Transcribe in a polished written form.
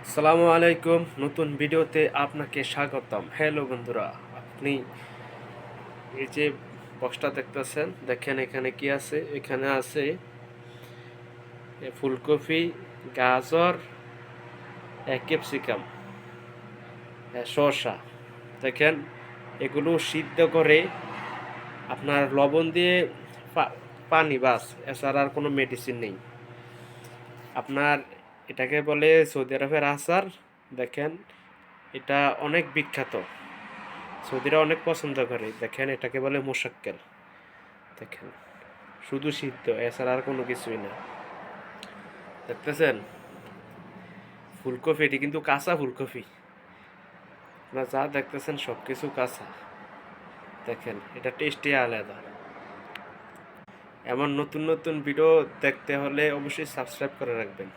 আসসালামু আলাইকুম, নতুন ভিডিওতে আপনাকে স্বাগতম। হ্যালো বন্ধুরা, আপনি এই যে বক্সটা দেখতেছেন, দেখেন এখানে কি আছে। এখানে আছে ফুলকপি, গাজর, ক্যাপসিকাম, শসা। দেখেন এগুলো সিদ্ধ করে আপনার লবণ দিয়ে পানি বাস, এছাড়া আর কোনো মেডিসিন নেই আপনার। এটাকে বলে সৌদি আরবের আচার। দেখেন এটা অনেক বিখ্যাত, সৌদিরা অনেক পছন্দ করে। দেখেন এটাকে বলে মোশাক্কেল। দেখেন শুধু সিদ্ধ, এছাড়া আর কোনো কিছুই না। দেখতেছেন ফুলকপি, এটি কিন্তু কাঁচা ফুলকপি। আপনারা যা দেখতেছেন সব কিছু কাঁচা। দেখেন এটা টেস্টই আলাদা। এমন নতুন নতুন ভিডিও দেখতে হলে অবশ্যই সাবস্ক্রাইব করে রাখবেন।